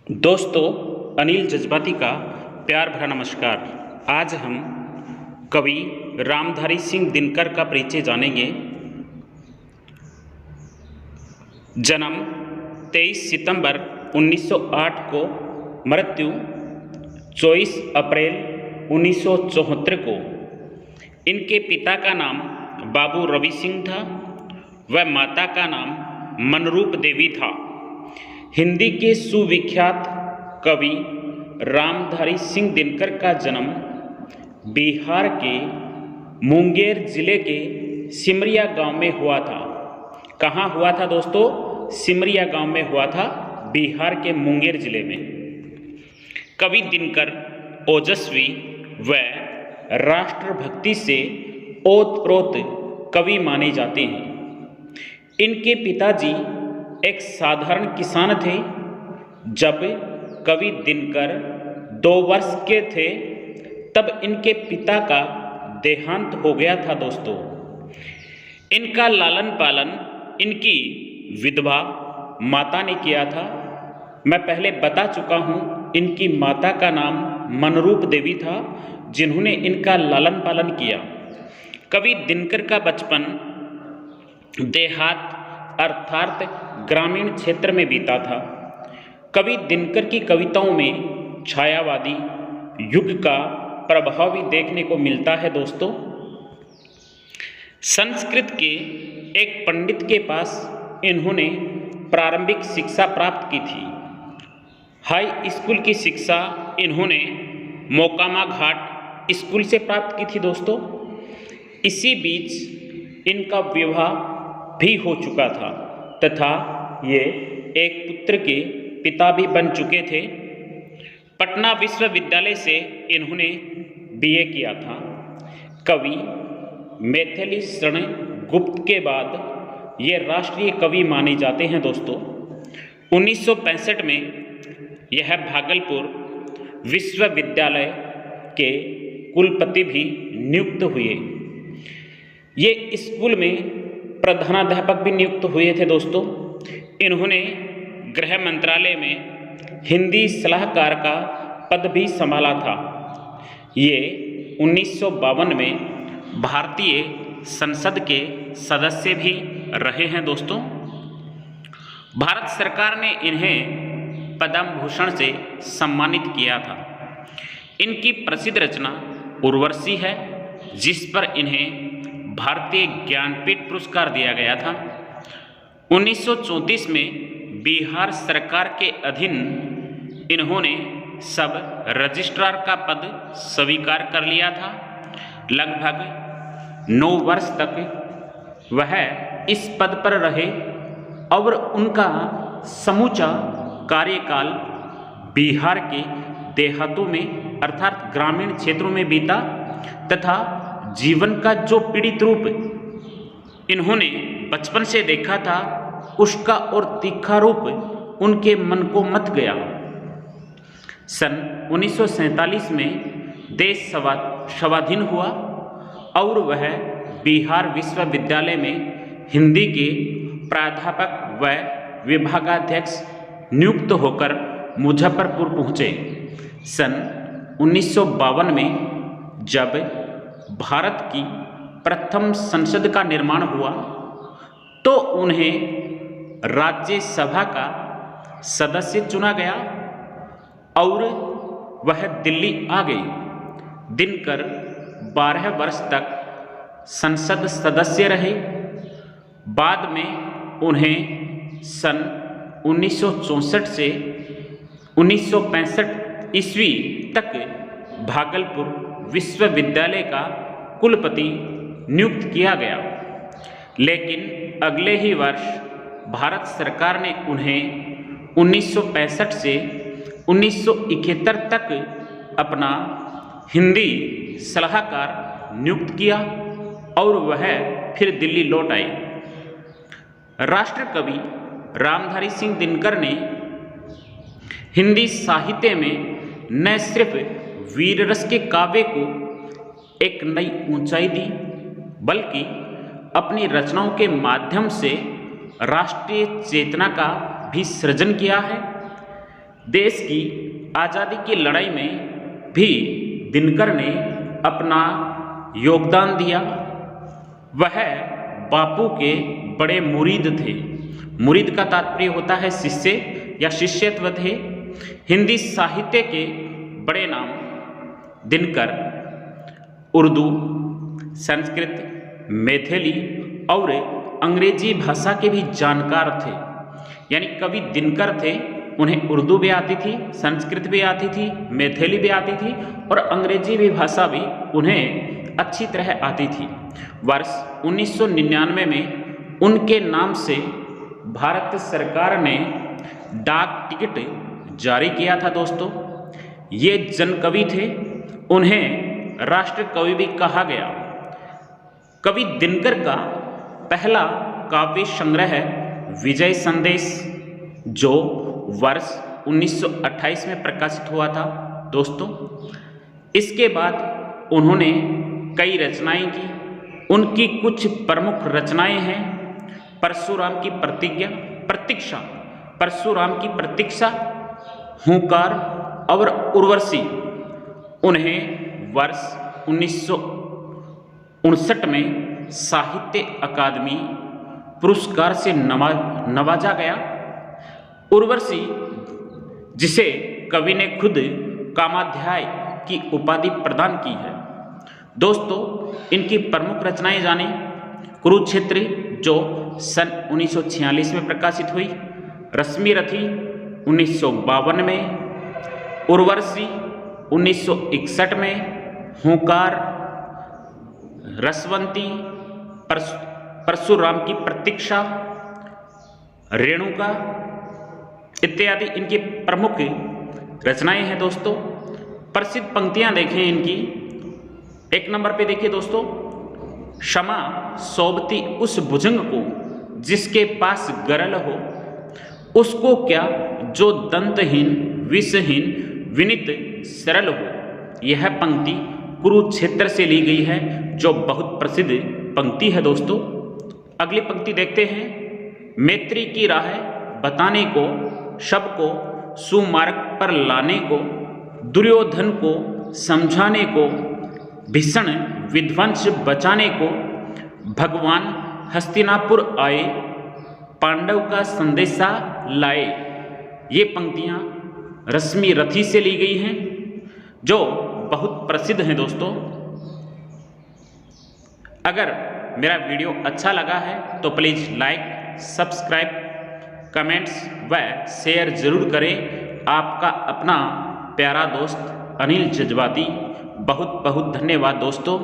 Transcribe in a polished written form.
दोस्तों, अनिल जज्बाती का प्यार भरा नमस्कार। आज हम कवि रामधारी सिंह दिनकर का परिचय जानेंगे। जन्म 23 सितंबर 1908 को, मृत्यु 24 अप्रैल 1974 को। इनके पिता का नाम बाबू रवि सिंह था व माता का नाम मनरूप देवी था। हिंदी के सुविख्यात कवि रामधारी सिंह दिनकर का जन्म बिहार के मुंगेर जिले के सिमरिया गांव में हुआ था। कहाँ हुआ था दोस्तों? सिमरिया गांव में हुआ था, बिहार के मुंगेर जिले में। कवि दिनकर ओजस्वी व राष्ट्रभक्ति से ओतप्रोत कवि माने जाते हैं। इनके पिताजी एक साधारण किसान थे। जब कवि दिनकर 2 वर्ष के थे तब इनके पिता का देहांत हो गया था दोस्तों। इनका लालन पालन इनकी विधवा माता ने किया था। मैं पहले बता चुका हूँ, इनकी माता का नाम मनरूप देवी था, जिन्होंने इनका लालन पालन किया। कवि दिनकर का बचपन देहात अर्थात ग्रामीण क्षेत्र में बीता था। कवि दिनकर की कविताओं में छायावादी युग का प्रभाव भी देखने को मिलता है दोस्तों। संस्कृत के एक पंडित के पास इन्होंने प्रारंभिक शिक्षा प्राप्त की थी। हाई स्कूल की शिक्षा इन्होंने मोकामा घाट स्कूल से प्राप्त की थी दोस्तों। इसी बीच इनका विवाह भी हो चुका था तथा ये एक पुत्र के पिता भी बन चुके थे। पटना विश्वविद्यालय से इन्होंने बीए किया था। कवि मैथिली शरण गुप्त के बाद ये राष्ट्रीय कवि माने जाते हैं दोस्तों। 1965 में यह भागलपुर विश्वविद्यालय के कुलपति भी नियुक्त हुए। ये स्कूल में प्रधानाध्यापक भी नियुक्त हुए थे दोस्तों। इन्होंने गृह मंत्रालय में हिंदी सलाहकार का पद भी संभाला था। ये 1952 में भारतीय संसद के सदस्य भी रहे हैं दोस्तों। भारत सरकार ने इन्हें पद्म भूषण से सम्मानित किया था। इनकी प्रसिद्ध रचना उर्वशी है, जिस पर इन्हें भारतीय ज्ञानपीठ पुरस्कार दिया गया था। 1934 में बिहार सरकार के अधीन इन्होंने सब रजिस्ट्रार का पद स्वीकार कर लिया था। लगभग 9 वर्ष तक वह इस पद पर रहे और उनका समूचा कार्यकाल बिहार के देहातों में अर्थात ग्रामीण क्षेत्रों में बीता तथा जीवन का जो पीड़ित रूप इन्होंने बचपन से देखा था, उसका और तीखा रूप उनके मन को मथ गया। सन 1947 में देश स्वाधीन हुआ और वह बिहार विश्वविद्यालय में हिंदी के प्राध्यापक व विभागाध्यक्ष नियुक्त होकर मुजफ्फरपुर पहुँचे। सन 1952 में जब भारत की प्रथम संसद का निर्माण हुआ तो उन्हें राज्यसभा का सदस्य चुना गया और वह दिल्ली आ गई। दिनकर 12 वर्ष तक संसद सदस्य रहे। बाद में उन्हें सन 1964 से 1965 ईस्वी तक भागलपुर विश्वविद्यालय का कुलपति नियुक्त किया गया। लेकिन अगले ही वर्ष भारत सरकार ने उन्हें 1965 से 1971 तक अपना हिंदी सलाहकार नियुक्त किया और वह फिर दिल्ली लौट आए। राष्ट्र कवि रामधारी सिंह दिनकर ने हिंदी साहित्य में न सिर्फ वीर रस के काव्य को एक नई ऊंचाई दी, बल्कि अपनी रचनाओं के माध्यम से राष्ट्रीय चेतना का भी सृजन किया है। देश की आज़ादी की लड़ाई में भी दिनकर ने अपना योगदान दिया। वह बापू के बड़े मुरीद थे। मुरीद का तात्पर्य होता है शिष्य या शिष्यत्व थे। हिंदी साहित्य के बड़े नाम दिनकर उर्दू, संस्कृत, मैथिली और अंग्रेजी भाषा के भी जानकार थे। यानी कवि दिनकर थे, उन्हें उर्दू भी आती थी, संस्कृत भी आती थी, मैथिली भी आती थी और अंग्रेजी भी भाषा भी उन्हें अच्छी तरह आती थी। वर्ष 1999 में उनके नाम से भारत सरकार ने डाक टिकट जारी किया था दोस्तों। ये जनकवि थे, उन्हें राष्ट्र कवि भी कहा गया। कवि दिनकर का पहला काव्य संग्रह है विजय संदेश, जो वर्ष 1928 में प्रकाशित हुआ था दोस्तों। इसके बाद उन्होंने कई रचनाएं की। उनकी कुछ प्रमुख रचनाएं हैं परशुराम की प्रतीक्षा, परशुराम की प्रतीक्षा, हुंकार और उर्वशी। उन्हें वर्ष 1959 में साहित्य अकादमी पुरस्कार से नवाजा गया। उर्वशी, जिसे कवि ने खुद कामाध्याय की उपाधि प्रदान की है। दोस्तों, इनकी प्रमुख रचनाएं जाने। कुरुक्षेत्र, जो सन 1946 में प्रकाशित हुई। रश्मिरथी 1952 में, उर्वशी 1961 में, हुंकार, रसवंती, परशुराम की प्रतीक्षा, रेणुका इत्यादि इनकी प्रमुख रचनाएं हैं दोस्तों। प्रसिद्ध पंक्तियां देखें इनकी। एक नंबर पे देखिए दोस्तों, क्षमा सोबती उस भुजंग को जिसके पास गरल हो, उसको क्या जो दंतहीन विषहीन विनित सरल हो। यह पंक्ति कुरुक्षेत्र से ली गई है, जो बहुत प्रसिद्ध पंक्ति है दोस्तों। अगली पंक्ति देखते हैं। मैत्री की राह बताने को, सबको सुमार्ग पर लाने को, दुर्योधन को समझाने को, भीषण विध्वंस बचाने को, भगवान हस्तिनापुर आए, पांडव का संदेशा लाए। ये पंक्तियाँ रश्मिरथी से ली गई हैं, जो बहुत प्रसिद्ध हैं दोस्तों। अगर मेरा वीडियो अच्छा लगा है तो प्लीज़ लाइक, सब्सक्राइब, कमेंट्स व शेयर ज़रूर करें। आपका अपना प्यारा दोस्त अनिल जज्बाती। बहुत बहुत धन्यवाद दोस्तों।